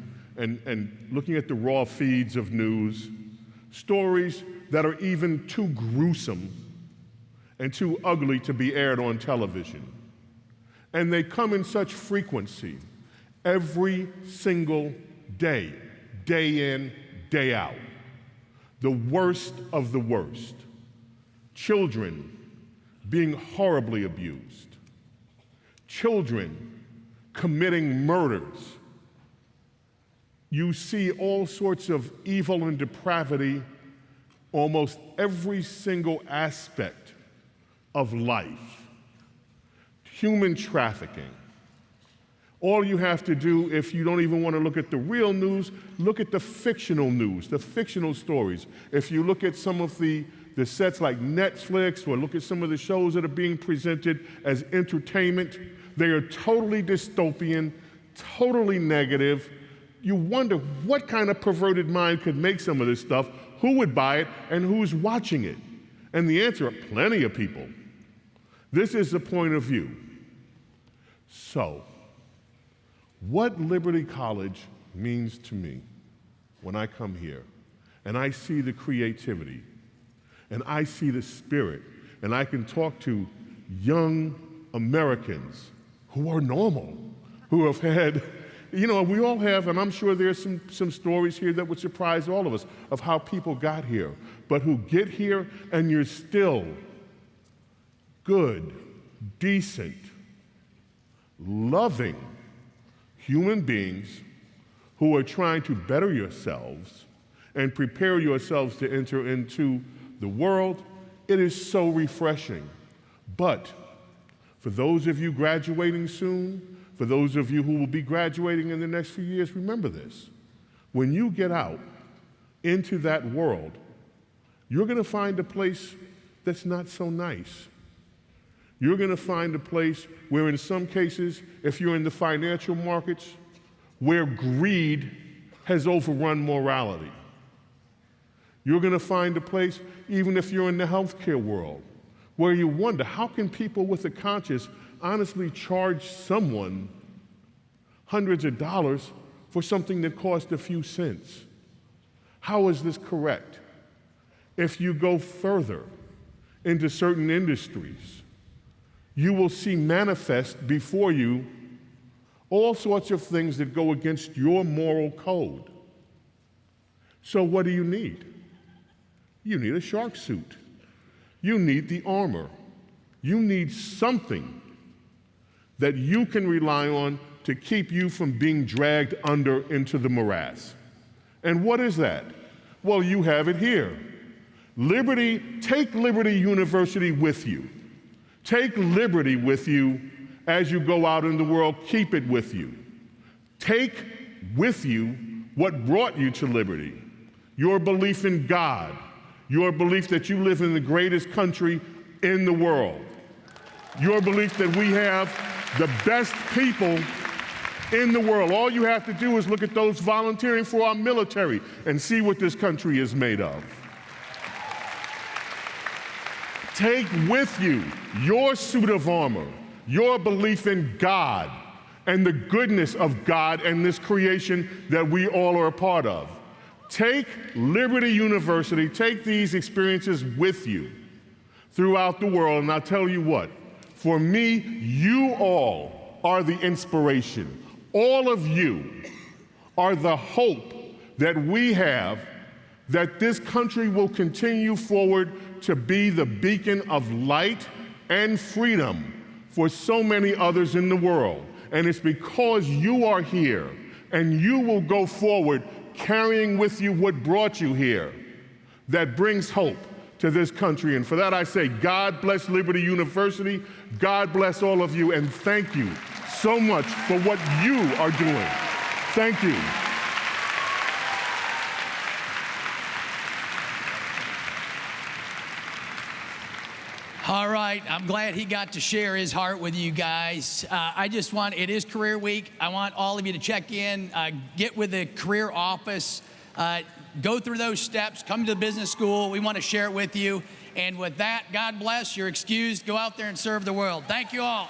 looking at the raw feeds of news, stories that are even too gruesome and too ugly to be aired on television. And they come in such frequency every single day, day in, day out. The worst of the worst. Children being horribly abused. Children committing murders. You see all sorts of evil and depravity, almost every single aspect of life. Human trafficking. All you have to do, if you don't even want to look at the real news, look at the fictional news, the fictional stories. If you look at some of the sets like Netflix, or look at some of the shows that are being presented as entertainment, they are totally dystopian, totally negative. You wonder what kind of perverted mind could make some of this stuff, who would buy it, and who's watching it? And the answer, plenty of people. This is the point of view. So, what Liberty College means to me when I come here, and I see the creativity, and I see the spirit, and I can talk to young Americans who are normal, who have had, we all have, and I'm sure there's some stories here that would surprise all of us of how people got here, but who get here and you're still good, decent, loving human beings who are trying to better yourselves and prepare yourselves to enter into the world. It is so refreshing. But for those of you graduating soon, for those of you who will be graduating in the next few years, remember this. When you get out into that world, you're going to find a place that's not so nice. You're going to find a place where in some cases, if you're in the financial markets, where greed has overrun morality. You're going to find a place, even if you're in the healthcare world, where you wonder, how can people with a conscience honestly charge someone hundreds of dollars for something that cost a few cents? How is this correct? If you go further into certain industries, you will see manifest before you all sorts of things that go against your moral code. So what do you need? You need a shark suit. You need the armor. You need something that you can rely on to keep you from being dragged under into the morass. And what is that? Well, you have it here. Take Liberty University with you. Take liberty with you as you go out in the world. Keep it with you. Take with you what brought you to liberty. Your belief in God. Your belief that you live in the greatest country in the world. Your belief that we have the best people in the world. All you have to do is look at those volunteering for our military and see what this country is made of. Take with you your suit of armor, your belief in God and the goodness of God and this creation that we all are a part of. Take Liberty University, take these experiences with you throughout the world, and I'll tell you what, for me, you all are the inspiration. All of you are the hope that we have that this country will continue forward to be the beacon of light and freedom for so many others in the world. And it's because you are here and you will go forward carrying with you what brought you here that brings hope to this country. And for that I say, God bless Liberty University. God bless all of you, and thank you so much for what you are doing. Thank you. All right, I'm glad he got to share his heart with you guys. It is career week. I want all of you to check in, get with the career office, go through those steps, come to the business school. We want to share it with you. And with that, God bless. You're excused. Go out there and serve the world. Thank you all.